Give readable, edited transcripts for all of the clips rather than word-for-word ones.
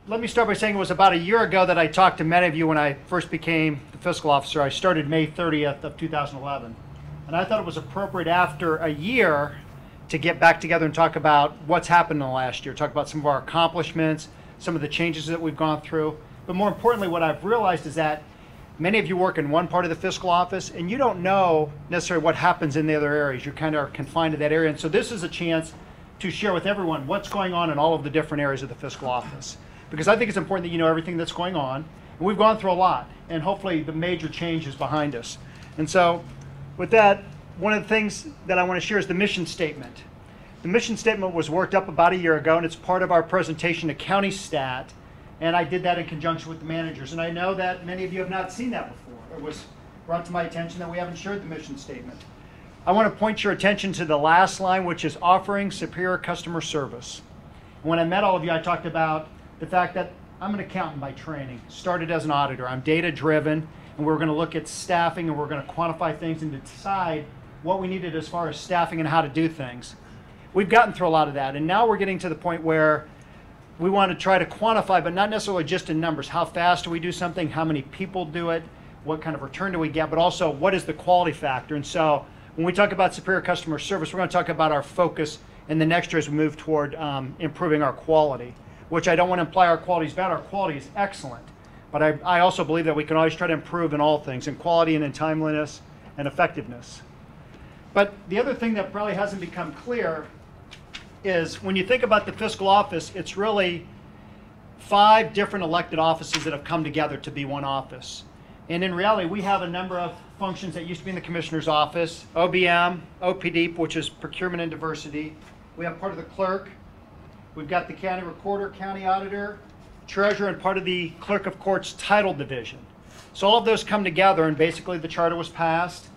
let me start by saying it was about a year ago that I talked to many of you when I first became the fiscal officer. I started May 30th of 2011. And I thought it was appropriate after a year to get back together and talk about what's happened in the last year, talk about some of our accomplishments, some of the changes that we've gone through. But more importantly, what I've realized is that many of you work in one part of the fiscal office and you don't know necessarily what happens in the other areas. You kind of are confined to that area. And so this is a chance to share with everyone what's going on in all of the different areas of the fiscal office. Because I think it's important that you know everything that's going on. And we've gone through a lot, and hopefully the major change is behind us. And so with that, one of the things that I want to share is the mission statement. The mission statement was worked up about a year ago, and it's part of our presentation to County Stat. And I did that in conjunction with the managers. And I know that many of you have not seen that before. It was brought to my attention that we haven't shared the mission statement. I want to point your attention to the last line, which is offering superior customer service. When I met all of you, I talked about the fact that I'm an accountant by training, started as an auditor. I'm data driven, and we're going to look at staffing, and we're going to quantify things and decide what we needed as far as staffing and how to do things. We've gotten through a lot of that, and now we're getting to the point where we want to try to quantify, but not necessarily just in numbers. How fast do we do something? How many people do it? What kind of return do we get? But also, what is the quality factor? And so when we talk about superior customer service, we're going to talk about our focus in the next year as we move toward improving our quality, which I don't want to imply our quality is bad. Our quality is excellent. But I also believe that we can always try to improve in all things, in quality and in timeliness and effectiveness. But the other thing that probably hasn't become clear is when you think about the fiscal office, it's really 5 different elected offices that have come together to be one office. And in reality, we have a number of functions that used to be in the commissioner's office: OBM, OPD, which is procurement and diversity. We have part of the clerk. We've got the county recorder, county auditor, treasurer, and part of the clerk of courts title division. So all of those come together, and basically the charter was passed.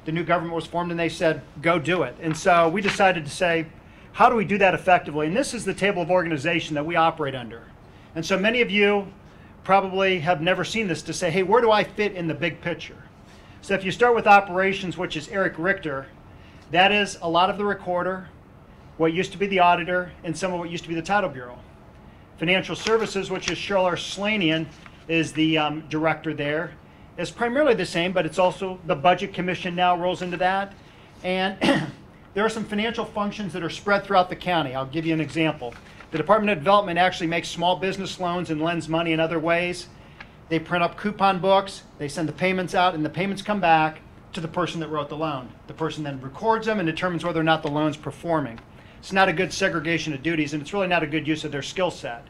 The new government was formed, and they said, go do it. And so we decided to say, how do we do that effectively? And this is the table of organization that we operate under. And so many of you probably have never seen this to say, hey, where do I fit in the big picture? So if you start with operations, which is Eric Richter, that is a lot of the recorder, what used to be the auditor, and some of what used to be the title bureau. Financial services, which is Cheryl Arslanian, is the director there. It's primarily the same, but it's also the budget commission now rolls into that. And there are some financial functions that are spread throughout the county. I'll give you an example. The Department of Development actually makes small business loans and lends money in other ways. They print up coupon books, they send the payments out, and the payments come back to the person that wrote the loan. The person then records them and determines whether or not the loan's performing. It's not a good segregation of duties, and it's really not a good use of their skill set.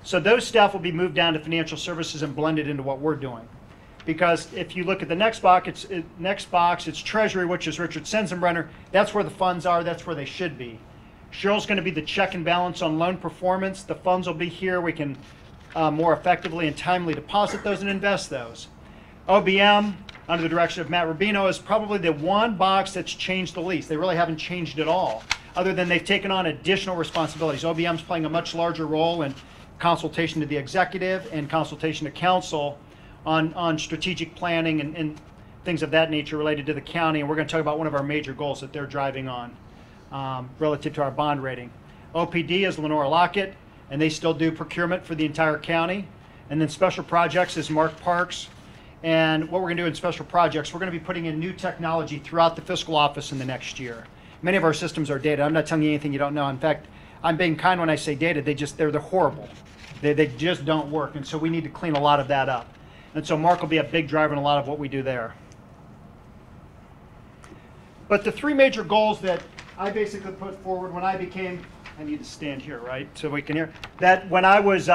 So those staff will be moved down to financial services and blended into what we're doing. Because if you look at the next box, it's Treasury, which is Richard Sensenbrenner. That's where the funds are. That's where they should be. Cheryl's going to be the check and balance on loan performance. The funds will be here. We can more effectively and timely deposit those and invest those. OBM, under the direction of Matt Rubino, is probably the one box that's changed the least. They really haven't changed at all, other than they've taken on additional responsibilities. OBM's playing a much larger role in consultation to the executive and consultation to council on strategic planning and things of that nature related to the county. And we're going to talk about one of our major goals that they're driving on relative to our bond rating. OPD is Lenora Lockett, and they still do procurement for the entire county. And then special projects is Mark Parks. And what we're going to do in special projects, we're going to be putting in new technology throughout the fiscal office in the next year. Many of our systems are data. I'm not telling you anything you don't know. In fact, I'm being kind when I say data. They're horrible. They just don't work. And so we need to clean a lot of that up. And so Mark will be a big driver in a lot of what we do there. But the 3 major goals that I basically put forward when I became, I need to stand here, right, so we can hear, that when I was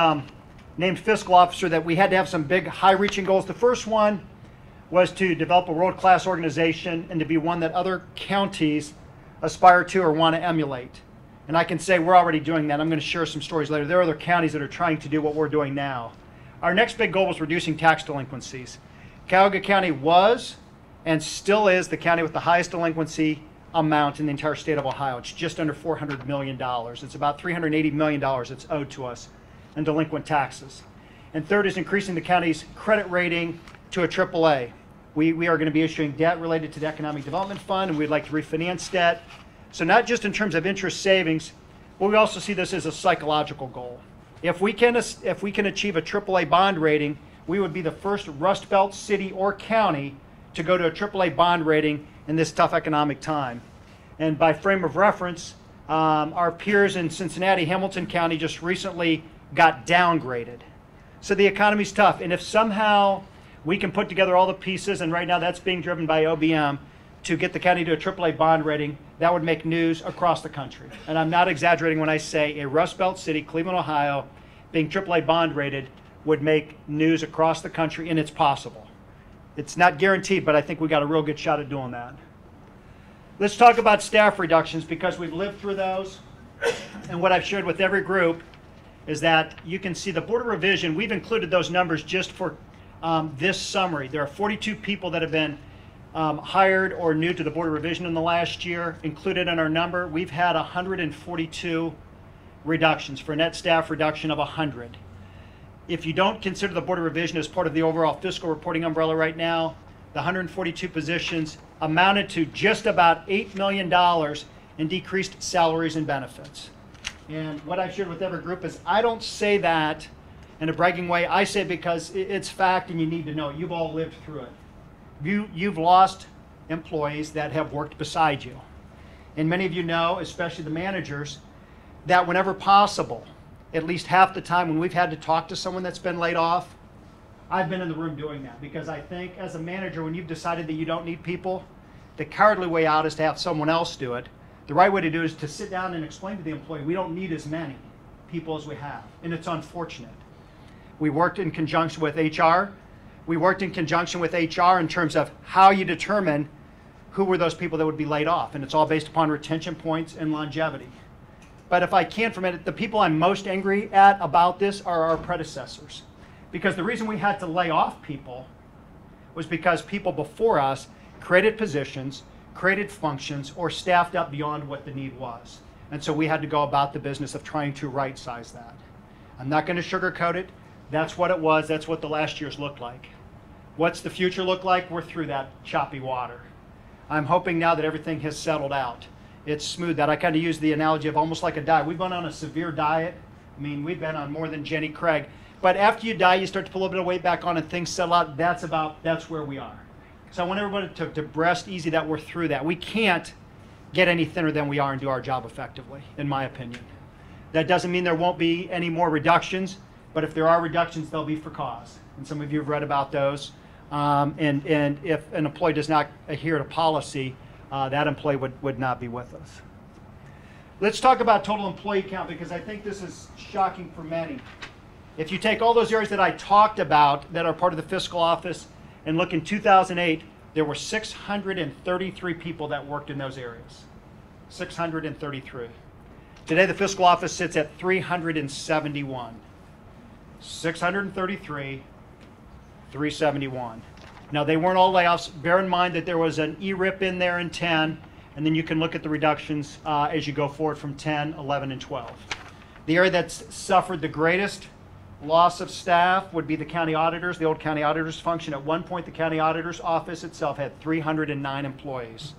named fiscal officer, that we had to have some big, high-reaching goals. The first one was to develop a world-class organization and to be one that other counties aspire to or want to emulate. And I can say we're already doing that. I'm going to share some stories later. There are other counties that are trying to do what we're doing now. Our next big goal was reducing tax delinquencies. Cuyahoga County was and still is the county with the highest delinquency amount in the entire state of Ohio. It's just under $400 million. It's about $380 million that's owed to us in delinquent taxes. And third is increasing the county's credit rating to a AAA. We are going to be issuing debt related to the Economic Development Fund, and we'd like to refinance debt. So not just in terms of interest savings, but we also see this as a psychological goal. If we can achieve a AAA bond rating, we would be the first Rust Belt city or county to go to a AAA bond rating in this tough economic time. And by frame of reference, our peers in Cincinnati, Hamilton County just recently got downgraded. So the economy's tough, and if somehow we can put together all the pieces, and right now that's being driven by OBM, to get the county to a AAA bond rating, that would make news across the country. And I'm not exaggerating when I say a Rust Belt city, Cleveland, Ohio, being AAA bond rated would make news across the country, and it's possible. It's not guaranteed, but I think we got a real good shot at doing that. Let's talk about staff reductions, because we've lived through those. And what I've shared with every group is that you can see the Board of Revision, we've included those numbers just for this summary. There are 42 people that have been hired or new to the Board of Revision in the last year. Included in our number, we've had 142 reductions for a net staff reduction of 100. If you don't consider the Board of Revision as part of the overall fiscal reporting umbrella right now, the 142 positions amounted to just about $8 million in decreased salaries and benefits. And what I've shared with every group is I don't say that in a bragging way. I say it because it's fact and you need to know it. You've all lived through it. You've lost employees that have worked beside you. And many of you know, especially the managers, that whenever possible, at least half the time when we've had to talk to someone that's been laid off, I've been in the room doing that, because I think as a manager, when you've decided that you don't need people, the cowardly way out is to have someone else do it. The right way to do it is to sit down and explain to the employee, we don't need as many people as we have, and it's unfortunate. We worked in conjunction with HR. We worked in conjunction with HR in terms of how you determine who were those people that would be laid off, and it's all based upon retention points and longevity. But if I can for a minute, the people I'm most angry at about this are our predecessors. Because the reason we had to lay off people was because people before us created positions, created functions, or staffed up beyond what the need was. And so we had to go about the business of trying to right-size that. I'm not going to sugarcoat it. That's what it was. That's what the last year's looked like. What's the future look like? We're through that choppy water. I'm hoping now that everything has settled out. It's smoothed out. I kind of use the analogy of almost like a diet. We've been on a severe diet. I mean, we've been on more than Jenny Craig. But after you die, you start to put a little bit of weight back on and things settle out. That's where we are. So I want everybody to breast easy that we're through that. We can't get any thinner than we are and do our job effectively, in my opinion. That doesn't mean there won't be any more reductions, but if there are reductions, they'll be for cause. And some of you have read about those. And if an employee does not adhere to policy, that employee would not be with us. Let's talk about total employee count, because I think this is shocking for many. If you take all those areas that I talked about that are part of the fiscal office and look in 2008, there were 633 people that worked in those areas. 633. Today the fiscal office sits at 371. 633, 371. Now they weren't all layoffs. Bear in mind that there was an ERIP in there in 10, and then you can look at the reductions as you go forward from 10, 11, and 12. The area that's suffered the greatest loss of staff would be the county auditors, the old county auditors function. At one point, the county auditor's office itself had 309 employees.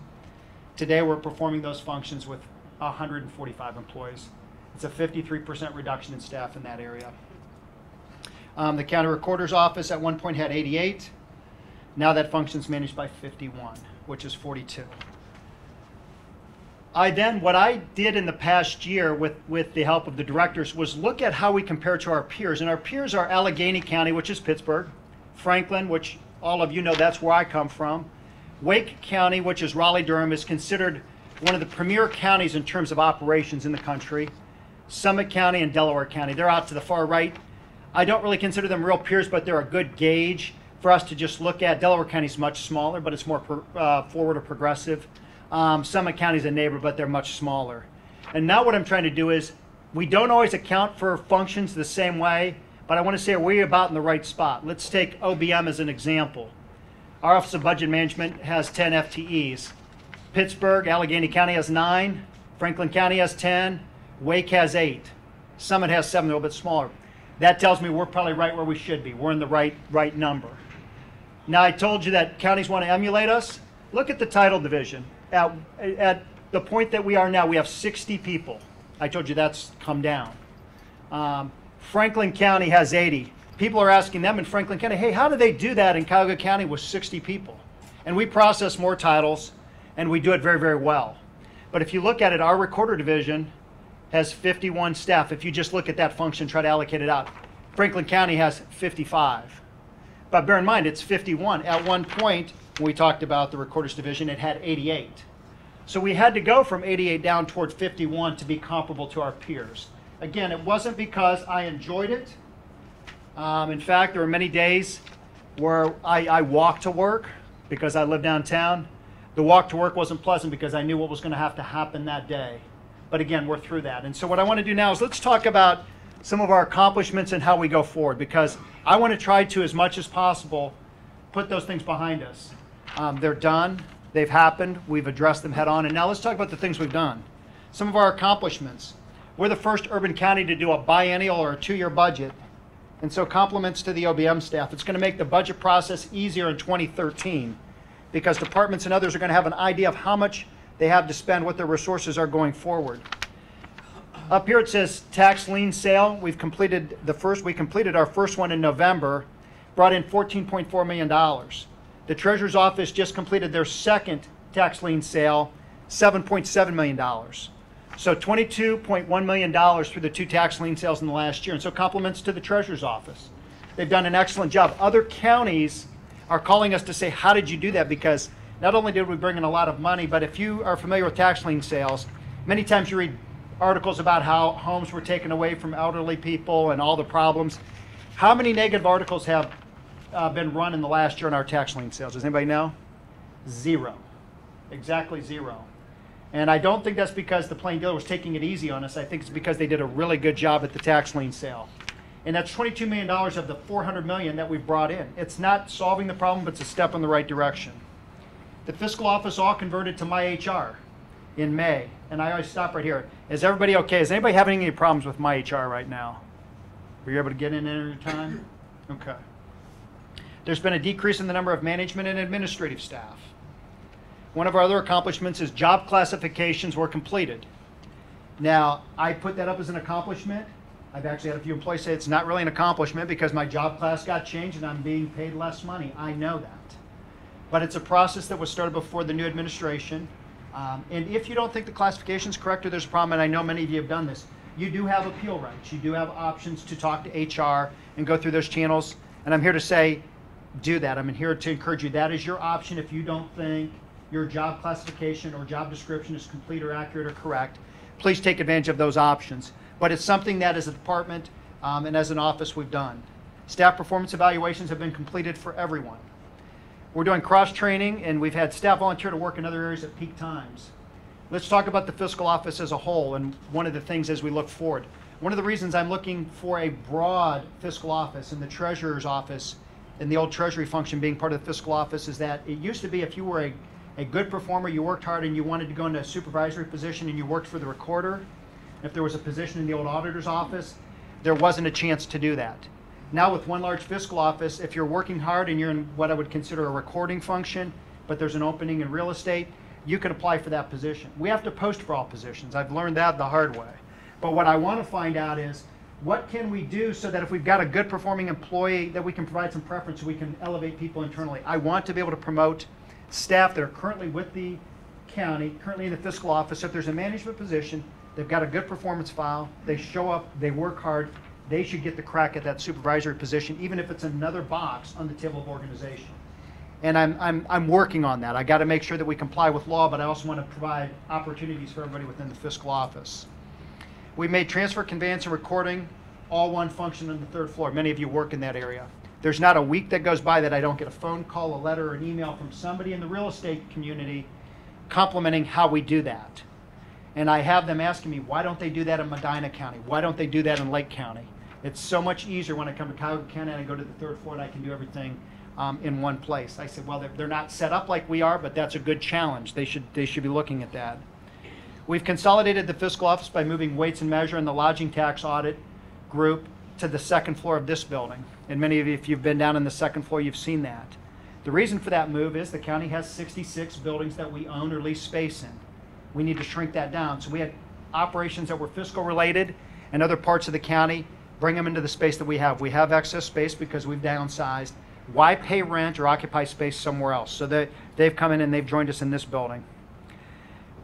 Today, we're performing those functions with 145 employees. It's a 53% reduction in staff in that area. The county recorder's office at one point had 88. Now that function's managed by 51, which is 42. What I did in the past year with the help of the directors was look at how we compare to our peers. And our peers are Allegheny County, which is Pittsburgh, Franklin, which all of you know that's where I come from. Wake County, which is Raleigh-Durham, is considered one of the premier counties in terms of operations in the country. Summit County and Delaware County, they're out to the far right. I don't really consider them real peers, but they're a good gauge for us to just look at. Delaware County is much smaller, but it's more forward or progressive. Summit County is a neighbor, but they're much smaller. And now what I'm trying to do is, we don't always account for functions the same way, but I want to say, are we about in the right spot? Let's take OBM as an example. Our Office of Budget Management has 10 FTEs. Pittsburgh, Allegheny County has 9. Franklin County has 10. Wake has 8. Summit has 7, a little bit smaller. That tells me we're probably right where we should be. We're in the right number. Now, I told you that counties want to emulate us. Look at the title division. At the point that we are now, we have 60 people. I told you that's come down. Franklin County has 80. People are asking them in Franklin County, hey, how do they do that in Cuyahoga County with 60 people? And we process more titles, and we do it very, very well. But if you look at it, our recorder division has 51 staff. If you just look at that function, try to allocate it out. Franklin County has 55. But bear in mind, it's 51. At one point, when we talked about the recorders division, it had 88. So we had to go from 88 down toward 51 to be comparable to our peers. Again, it wasn't because I enjoyed it. In fact, there were many days where I walked to work because I live downtown. The walk to work wasn't pleasant because I knew what was going to have to happen that day. But again, we're through that. And so what I want to do now is let's talk about some of our accomplishments and how we go forward, because I want to try to, as much as possible, put those things behind us. They're done. They've happened. We've addressed them head on. And now let's talk about the things we've done. Some of our accomplishments. We're the first urban county to do a biennial or a 2-year budget. And so compliments to the OBM staff. It's going to make the budget process easier in 2013 because departments and others are going to have an idea of how much they have to spend, what their resources are going forward. Up here it says tax lien sale. We completed our first one in November, brought in $14.4 million. The Treasurer's Office just completed their second tax lien sale, $7.7 million. So $22.1 million through the 2 tax lien sales in the last year. And so compliments to the Treasurer's Office. They've done an excellent job. Other counties are calling us to say, how did you do that? Because not only did we bring in a lot of money, but if you are familiar with tax lien sales, many times you read articles about how homes were taken away from elderly people and all the problems. How many negative articles have been run in the last year in our tax lien sales? Does anybody know? 0. Exactly 0. And I don't think that's because the plain dealer was taking it easy on us. I think it's because they did a really good job at the tax lien sale. And that's $22 million of the $400 million that we've brought in. It's not solving the problem, but it's a step in the right direction. The fiscal office all converted to My HR in May. And I always stop right here. Is everybody okay? Is anybody having any problems with My HR right now? Were you able to get in at any time? Okay. There's been a decrease in the number of management and administrative staff. One of our other accomplishments is job classifications were completed. Now, I put that up as an accomplishment. I've actually had a few employees say it's not really an accomplishment because my job class got changed and I'm being paid less money. I know that. But it's a process that was started before the new administration. And if you don't think the classification is correct or there's a problem, and I know many of you have done this, you do have appeal rights. You do have options to talk to HR and go through those channels. And I'm here to say, do that. I'm here to encourage you. That is your option if you don't think your job classification or job description is complete or accurate or correct. Please take advantage of those options. But it's something that as a department and as an office we've done. Staff performance evaluations have been completed for everyone. We're doing cross-training, and we've had staff volunteer to work in other areas at peak times. Let's talk about the fiscal office as a whole, and one of the things as we look forward. One of the reasons I'm looking for a broad fiscal office and the treasurer's office and the old treasury function being part of the fiscal office is that it used to be if you were a good performer, you worked hard and you wanted to go into a supervisory position and you worked for the recorder, if there was a position in the old auditor's office, there wasn't a chance to do that. Now with one large fiscal office, if you're working hard and you're in what I would consider a recording function, but there's an opening in real estate, you can apply for that position. We have to post for all positions. I've learned that the hard way. But what I want to find out is, what can we do so that if we've got a good performing employee that we can provide some preference so we can elevate people internally. I want to be able to promote staff that are currently with the county, currently in the fiscal office. If there's a management position, they've got a good performance file, they show up, they work hard, they should get the crack at that supervisory position, even if it's another box on the table of organization. And I'm working on that. I got to make sure that we comply with law, but I also want to provide opportunities for everybody within the fiscal office. We made transfer, conveyance, and recording all one function on the 3rd floor. Many of you work in that area. There's not a week that goes by that I don't get a phone call, a letter, or an email from somebody in the real estate community complimenting how we do that. And I have them asking me, why don't they do that in Medina County? Why don't they do that in Lake County? It's so much easier when I come to Cuyahoga County and I go to the 3rd floor and I can do everything in one place. I said, well, they're not set up like we are, but that's a good challenge. They should be looking at that. We've consolidated the fiscal office by moving weights and measure and the lodging tax audit group to the 2nd floor of this building. And many of you, if you've been down in the 2nd floor, you've seen that. The reason for that move is the county has 66 buildings that we own or lease space in. We need to shrink that down. So we had operations that were fiscal related and other parts of the county bring them into the space that we have. We have excess space because we've downsized. Why pay rent or occupy space somewhere else? So they've come in and they've joined us in this building.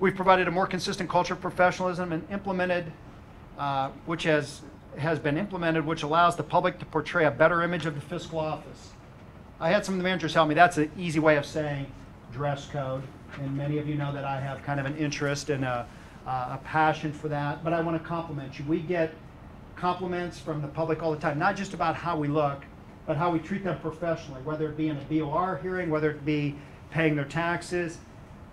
We've provided a more consistent culture of professionalism and implemented, which has been implemented, which allows the public to portray a better image of the fiscal office. I had some of the managers help me. That's an easy way of saying dress code. And many of you know that I have kind of an interest and a passion for that. But I want to compliment you. We get compliments from the public all the time, not just about how we look, but how we treat them professionally, whether it be in a BOR hearing, whether it be paying their taxes.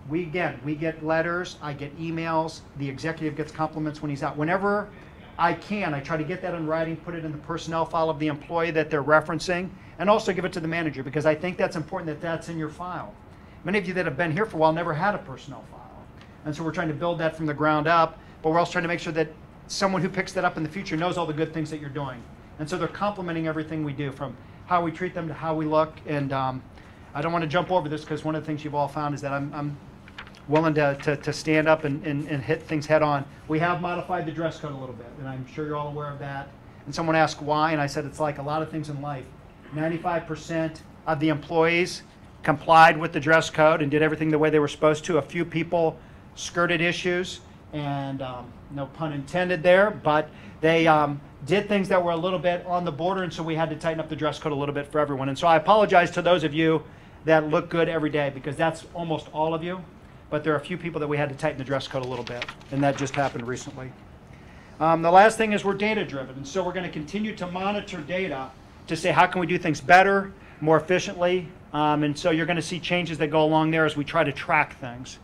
We get letters, I get emails, the executive gets compliments when he's out. Whenever I can, I try to get that in writing, put it in the personnel file of the employee that they're referencing, and also give it to the manager, because I think that's important that that's in your file. Many of you that have been here for a while never had a personnel file. And so we're trying to build that from the ground up, but we're also trying to make sure that someone who picks that up in the future knows all the good things that you're doing. And so they're complimenting everything we do, from how we treat them to how we look. And I don't want to jump over this, because one of the things you've all found is that I'm willing to stand up and hit things head on. We have modified the dress code a little bit, and I'm sure you're all aware of that. And someone asked why, and I said it's like a lot of things in life. 95% of the employees complied with the dress code and did everything the way they were supposed to. A few people skirted issues, and no pun intended there, but they did things that were a little bit on the border, and so we had to tighten up the dress code a little bit for everyone. And so I apologize to those of you that look good every day, because that's almost all of you, but there are a few people that we had to tighten the dress code a little bit, and that just happened recently. The last thing is we're data driven, and so we're going to continue to monitor data to say how can we do things better, more efficiently, and so you're going to see changes that go along there as we try to track things.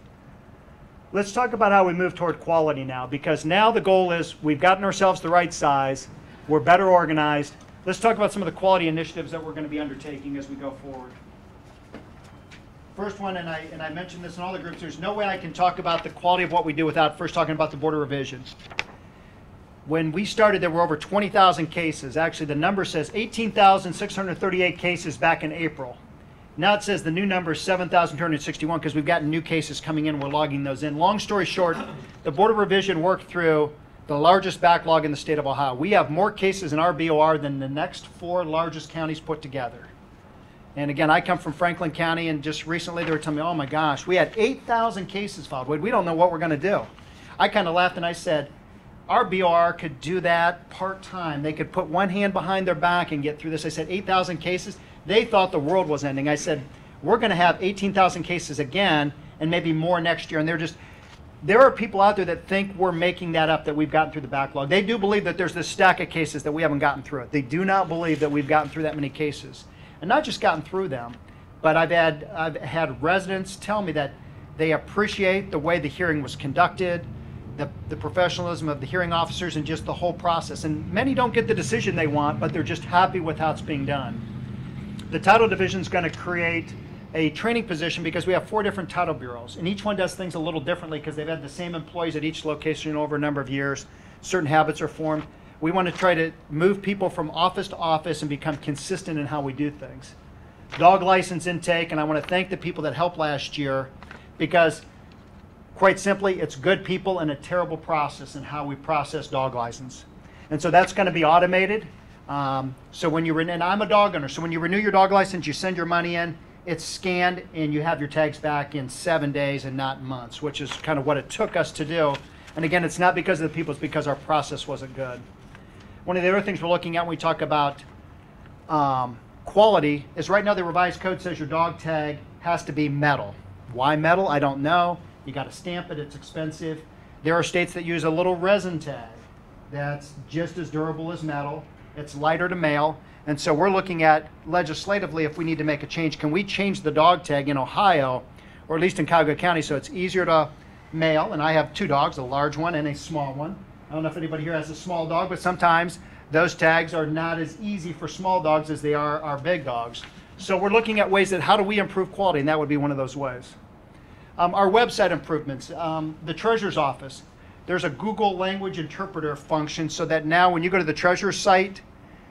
Let's talk about how we move toward quality now, because now the goal is we've gotten ourselves the right size, we're better organized. Let's talk about some of the quality initiatives that we're going to be undertaking as we go forward. First one, and I mentioned this in all the groups, there's no way I can talk about the quality of what we do without first talking about the Board of Revision. When we started, there were over 20,000 cases. Actually, the number says 18,638 cases back in April. Now it says the new number is 7,261, because we've gotten new cases coming in, we're logging those in. Long story short, the Board of Revision worked through the largest backlog in the state of Ohio. We have more cases in our BOR than the next 4 largest counties put together. And again, I come from Franklin County, and just recently they were telling me, oh my gosh, we had 8,000 cases filed. We don't know what we're going to do. I kind of laughed and I said, our BOR could do that part-time. They could put one hand behind their back and get through this. I said 8,000 cases. They thought the world was ending. I said, we're going to have 18,000 cases again, and maybe more next year. And there are people out there that think we're making that up, that we've gotten through the backlog. They do believe that there's this stack of cases that we haven't gotten through it. They do not believe that we've gotten through that many cases. And not just gotten through them, but I've had residents tell me that they appreciate the way the hearing was conducted, the professionalism of the hearing officers, and just the whole process. And many don't get the decision they want, but they're just happy with how it's being done. The title division is going to create a training position, because we have 4 different title bureaus, and each one does things a little differently because they've had the same employees at each location over a number of years. Certain habits are formed. We want to try to move people from office to office and become consistent in how we do things. Dog license intake, and I want to thank the people that helped last year, because quite simply, it's good people and a terrible process in how we process dog license. And so that's going to be automated. So when you and I'm a dog owner, so when you renew your dog license, you send your money in, it's scanned, and you have your tags back in 7 days and not months, which is kind of what it took us to do. And again, it's not because of the people, it's because our process wasn't good. One of the other things we're looking at when we talk about quality is right now the revised code says your dog tag has to be metal. Why metal? I don't know. You got to stamp it, it's expensive. There are states that use a little resin tag that's just as durable as metal. It's lighter to mail. And so we're looking at legislatively if we need to make a change. Can we change the dog tag in Ohio, or at least in Cuyahoga County, so it's easier to mail? And I have 2 dogs, a large one and a small one. I don't know if anybody here has a small dog, but sometimes those tags are not as easy for small dogs as they are our big dogs. So we're looking at ways that how do we improve quality, and that would be one of those ways. Our website improvements, the Treasurer's Office. There's a Google language interpreter function, so that now when you go to the Treasurer's site,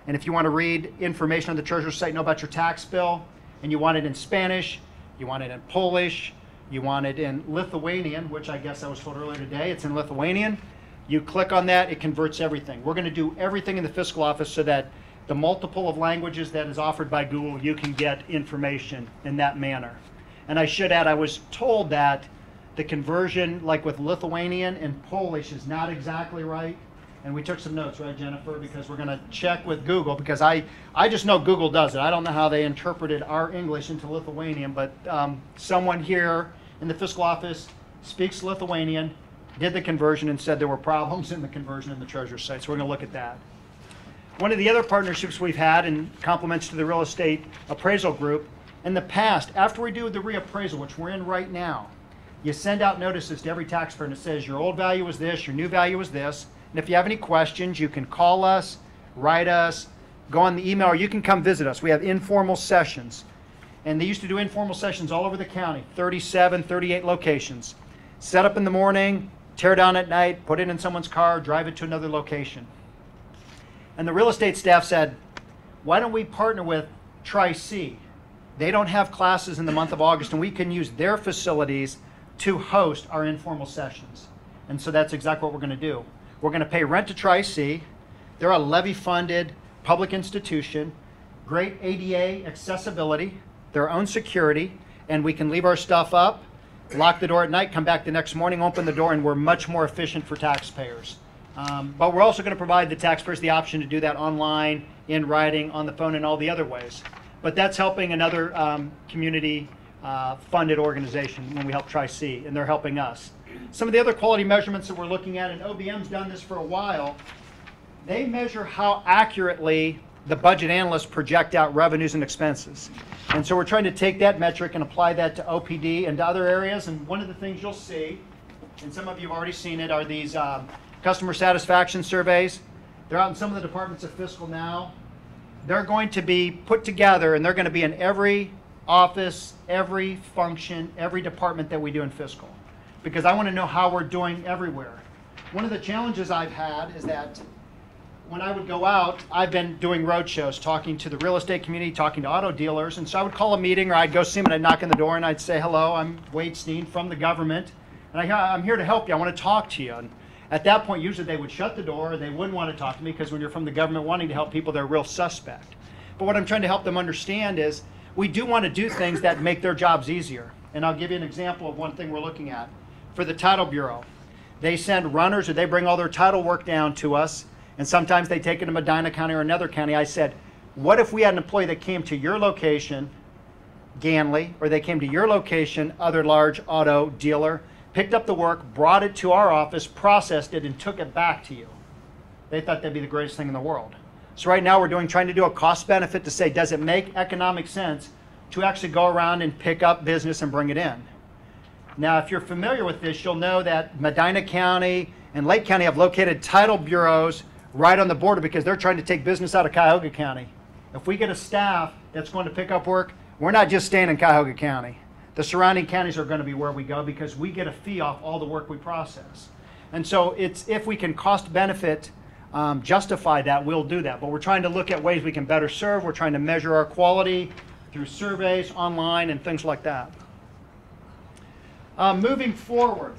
and if you want to read information on the Treasurer's site, know about your tax bill, and you want it in Spanish, you want it in Polish, you want it in Lithuanian, which I guess I was told earlier today, it's in Lithuanian. You click on that, it converts everything. We're going to do everything in the fiscal office so that the multiple of languages that is offered by Google, you can get information in that manner. And I should add, I was told that the conversion, like with Lithuanian and Polish, is not exactly right. And we took some notes, right, Jennifer? Because we're going to check with Google, because I just know Google does it. I don't know how they interpreted our English into Lithuanian, but someone here in the fiscal office speaks Lithuanian, did the conversion, and said there were problems in the conversion in the treasurer's site. So we're going to look at that. One of the other partnerships we've had, in compliments to the real estate appraisal group, in the past, after we do the reappraisal, which we're in right now, you send out notices to every taxpayer and it says your old value is this, your new value is this. And if you have any questions, you can call us, write us, go on the email, or you can come visit us. We have informal sessions. And they used to do informal sessions all over the county, 37, 38 locations. Set up in the morning, tear down at night, put it in someone's car, drive it to another location. And the real estate staff said, why don't we partner with Tri-C? They don't have classes in the month of August, and we can use their facilities to host our informal sessions. And so that's exactly what we're going to do. We're going to pay rent to Tri-C. They're a levy-funded public institution, great ADA accessibility, their own security, and we can leave our stuff up, lock the door at night, come back the next morning, open the door, and we're much more efficient for taxpayers. But we're also going to provide the taxpayers the option to do that online, in writing, on the phone, and all the other ways. But that's helping another community funded organization when we help Tri-C, and they're helping us. Some of the other quality measurements that we're looking at, and OBM's done this for a while, they measure how accurately the budget analysts project out revenues and expenses. And so we're trying to take that metric and apply that to OPD and to other areas. And one of the things you'll see, and some of you have already seen it, are these customer satisfaction surveys. They're out in some of the departments of fiscal now. They're going to be put together, and they're going to be in every office, every function, every department that we do in fiscal, because I want to know how we're doing everywhere. One of the challenges I've had is that when I would go out, I've been doing road shows, talking to the real estate community, talking to auto dealers, and so I would call a meeting, or I'd go see them and I'd knock on the door and I'd say, hello, I'm Wade Steen from the government, and I'm here to help you, I want to talk to you. And at that point, usually they would shut the door, or they wouldn't want to talk to me, because when you're from the government wanting to help people, they're a real suspect. But what I'm trying to help them understand is we do want to do things that make their jobs easier. And I'll give you an example of one thing we're looking at. For the Title Bureau, they send runners, or they bring all their title work down to us, and sometimes they take it to Medina County or another county. I said, what if we had an employee that came to your location, Ganley, or they came to your location, other large auto dealer, picked up the work, brought it to our office, processed it, and took it back to you? They thought that'd be the greatest thing in the world. So right now we're trying to do a cost benefit to say, does it make economic sense to actually go around and pick up business and bring it in? Now, if you're familiar with this, you'll know that Medina County and Lake County have located title bureaus right on the border, because they're trying to take business out of Cuyahoga County. If we get a staff that's going to pick up work, we're not just staying in Cuyahoga County. The surrounding counties are going to be where we go, because we get a fee off all the work we process. And so it's, if we can cost benefit justify that, we'll do that. But we're trying to look at ways we can better serve. We're trying to measure our quality through surveys, online, and things like that. Moving forward,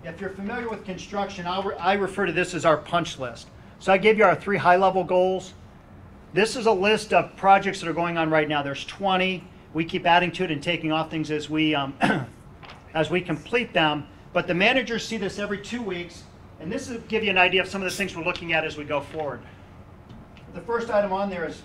if you're familiar with construction, I refer to this as our punch list. So I gave you our 3 high-level goals. This is a list of projects that are going on right now. There's 20. We keep adding to it and taking off things as we complete them. But the managers see this every 2 weeks, and this will give you an idea of some of the things we're looking at as we go forward. The first item on there is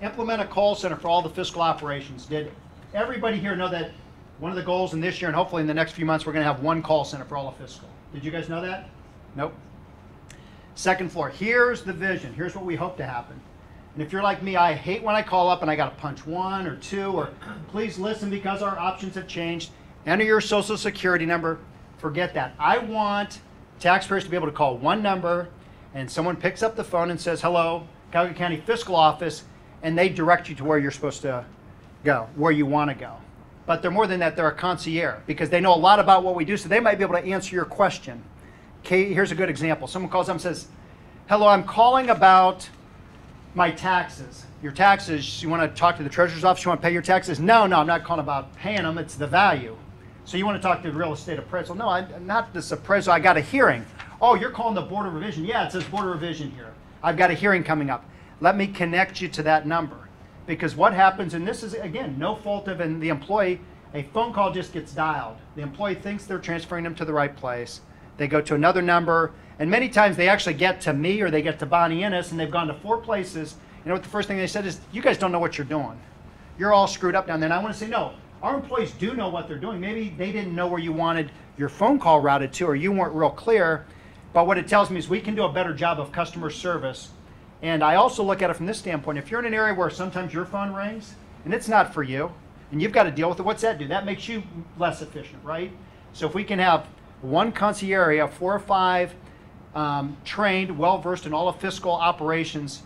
implement a call center for all the fiscal operations. Did everybody here know that one of the goals in this year, and hopefully in the next few months, we're going to have one call center for all of fiscal? Did you guys know that? Nope. Second floor, here's the vision. Here's what we hope to happen. And if you're like me, I hate when I call up and I got to punch 1 or 2, or please listen because our options have changed. Enter your social security number. Forget that. I want taxpayers to be able to call one number, and someone picks up the phone and says, hello, Cuyahoga County Fiscal Office, and they direct you to where you're supposed to go, where you want to go. But they're more than that. They're a concierge, because they know a lot about what we do, so they might be able to answer your question. Okay, here's a good example. Someone calls up and says, hello, I'm calling about my taxes. Your taxes, you want to talk to the treasurer's office, you want to pay your taxes? No, I'm not calling about paying them, it's the value. So you want to talk to the real estate appraisal? No, I'm not this appraisal, I got a hearing. Oh, you're calling the Board of Revision. Yeah, it says Board of Revision here. I've got a hearing coming up. Let me connect you to that number. Because what happens, and this is, again, no fault of the employee, a phone call just gets dialed. The employee thinks they're transferring them to the right place. They go to another number, and many times they actually get to me or they get to Bonnie Innes, and they've gone to 4 places. You know what the first thing they said is, you guys don't know what you're doing. You're all screwed up down there. And I want to say, no, our employees do know what they're doing. Maybe they didn't know where you wanted your phone call routed to, or you weren't real clear. But what it tells me is we can do a better job of customer service. And I also look at it from this standpoint. If you're in an area where sometimes your phone rings and it's not for you, and you've got to deal with it, what's that do? That makes you less efficient, right? So if we can have one concierge, 4 or 5 trained, well-versed in all of fiscal operations,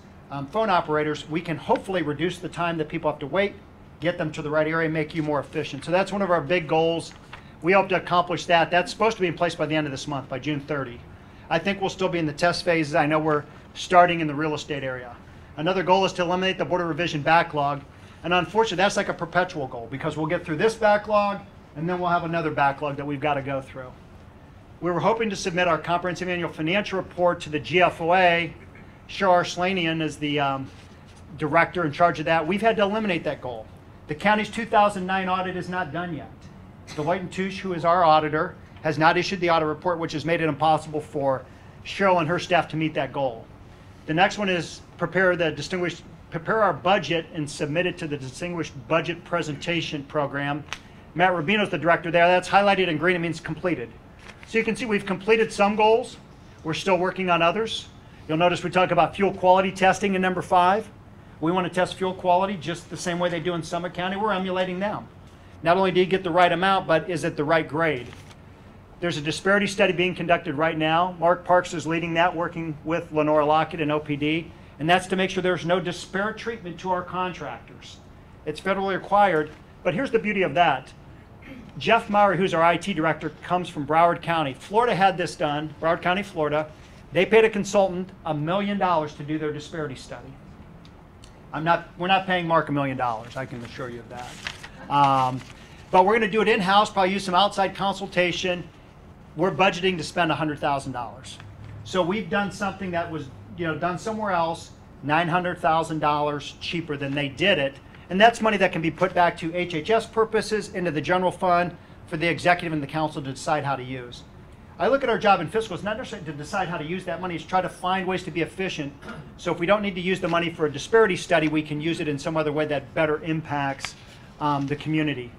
phone operators, we can hopefully reduce the time that people have to wait, get them to the right area, make you more efficient. So that's one of our big goals. We hope to accomplish that. That's supposed to be in place by the end of this month, by June 30. I think we'll still be in the test phases. I know we're starting in the real estate area. Another goal is to eliminate the Board of Revision backlog. And unfortunately, that's like a perpetual goal because we'll get through this backlog and then we'll have another backlog that we've got to go through. We were hoping to submit our comprehensive annual financial report to the GFOA. Shar Slanian is the director in charge of that. We've had to eliminate that goal. The county's 2009 audit is not done yet. Deloitte & Touche, who is our auditor, has not issued the audit report, which has made it impossible for Cheryl and her staff to meet that goal. The next one is prepare our budget and submit it to the Distinguished Budget Presentation Program. Matt Rubino's the director there. That's highlighted in green. It means completed. So you can see we've completed some goals. We're still working on others. You'll notice we talk about fuel quality testing in number 5. We want to test fuel quality just the same way they do in Summit County. We're emulating them. Not only do you get the right amount, but is it the right grade? There's a disparity study being conducted right now. Mark Parks is leading that, working with Lenora Lockett and OPD, and that's to make sure there's no disparate treatment to our contractors. It's federally required, but here's the beauty of that. Jeff Maury, who's our IT director, comes from Broward County. Florida had this done, Broward County, Florida. They paid a consultant $1 million to do their disparity study. We're not paying Mark $1 million, I can assure you of that. But we're going to do it in-house, probably use some outside consultation. We're budgeting to spend $100,000. So we've done something that was done somewhere else, $900,000 cheaper than they did it. And that's money that can be put back to HHS purposes, into the general fund for the executive and the council to decide how to use. I look at our job in fiscal, it's not necessarily to decide how to use that money, it's try to find ways to be efficient. So if we don't need to use the money for a disparity study, we can use it in some other way that better impacts the community.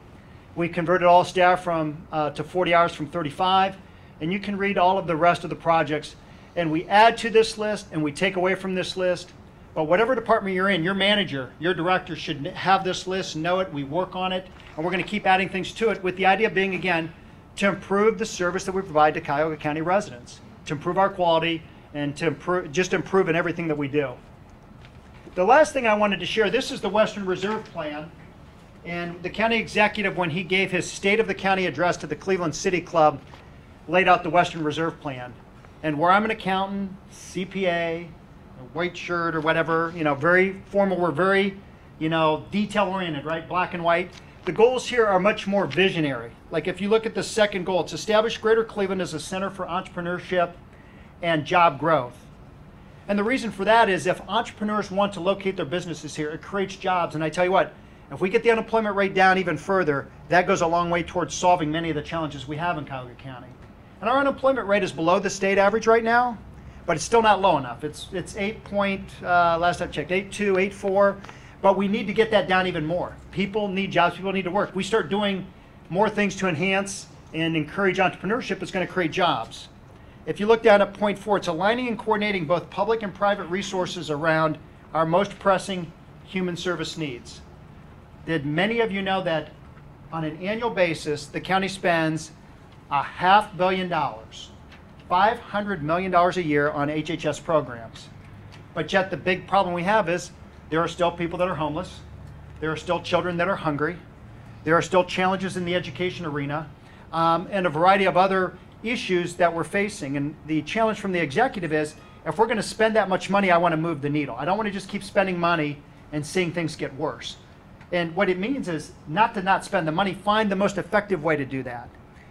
We converted all staff to 40 hours from 35, and you can read all of the rest of the projects. And we add to this list and we take away from this list. But whatever department you're in, your manager, your director should have this list, know it, we work on it, and we're going to keep adding things to it with the idea being, again, to improve the service that we provide to Cuyahoga County residents, to improve our quality, and to improve in everything that we do. The last thing I wanted to share, this is the Western Reserve Plan. And the county executive, when he gave his State of the County address to the Cleveland City Club, laid out the Western Reserve Plan. And where I'm an accountant, CPA, a white shirt or whatever, very formal, we're very, detail-oriented, right? Black and white. The goals here are much more visionary. Like if you look at the second goal, it's establish Greater Cleveland as a center for entrepreneurship and job growth. And the reason for that is if entrepreneurs want to locate their businesses here, it creates jobs. And I tell you what, if we get the unemployment rate down even further, that goes a long way towards solving many of the challenges we have in Cuyahoga County. And our unemployment rate is below the state average right now, but it's still not low enough. It's 8 point, last I checked, 8.2, 8.4, but we need to get that down even more. People need jobs, people need to work. We start doing more things to enhance and encourage entrepreneurship, it's going to create jobs. If you look down at point 4, it's aligning and coordinating both public and private resources around our most pressing human service needs. Did many of you know that on an annual basis, the county spends $500 million, $500 million a year on HHS programs. But yet the big problem we have is there are still people that are homeless. There are still children that are hungry. There are still challenges in the education arena and a variety of other issues that we're facing. And the challenge from the executive is, if we're going to spend that much money, I want to move the needle. I don't want to just keep spending money and seeing things get worse. And what it means is not to not spend the money, find the most effective way to do that.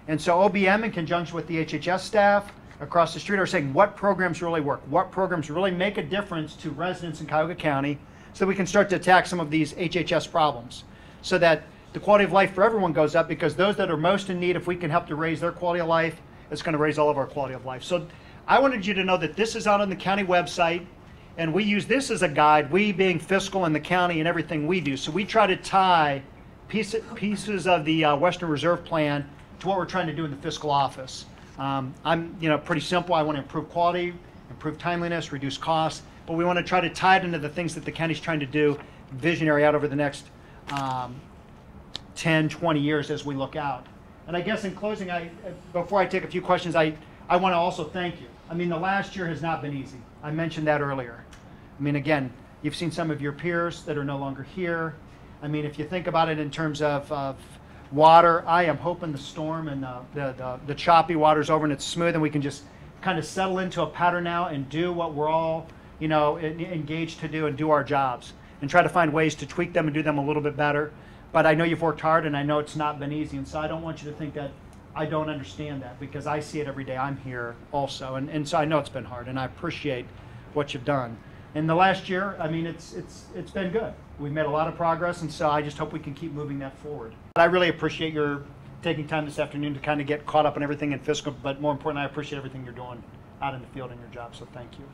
And so OBM, in conjunction with the HHS staff, across the street are saying what programs really work, what programs really make a difference to residents in Cuyahoga County, so we can start to attack some of these HHS problems, so that the quality of life for everyone goes up, because those that are most in need, if we can help to raise their quality of life, it's going to raise all of our quality of life. So I wanted you to know that this is out on the county website, and we use this as a guide, we being fiscal in the county and everything we do. So we try to tie pieces of the Western Reserve Plan to what we're trying to do in the fiscal office. I'm pretty simple. I want to improve quality, improve timeliness, reduce costs, but we want to try to tie it into the things that the county's trying to do, visionary out over the next 10, 20 years as we look out. And I guess in closing, before I take a few questions, I want to also thank you. I mean, the last year has not been easy. I mentioned that earlier. I mean, again, you've seen some of your peers that are no longer here. I mean, if you think about it in terms of water, I am hoping the storm and the choppy water's over and it's smooth, and we can just kind of settle into a pattern now and do what we're all, engaged to do, and do our jobs and try to find ways to tweak them and do them a little bit better. But I know you've worked hard, and I know it's not been easy, and so I don't want you to think that I don't understand that, because I see it every day. I'm here also, and so I know it's been hard, and I appreciate what you've done. In the last year, I mean, it's been good. We've made a lot of progress, and so I just hope we can keep moving that forward. I really appreciate your taking time this afternoon to kind of get caught up on everything in fiscal, but more importantly, I appreciate everything you're doing out in the field in your job, so thank you.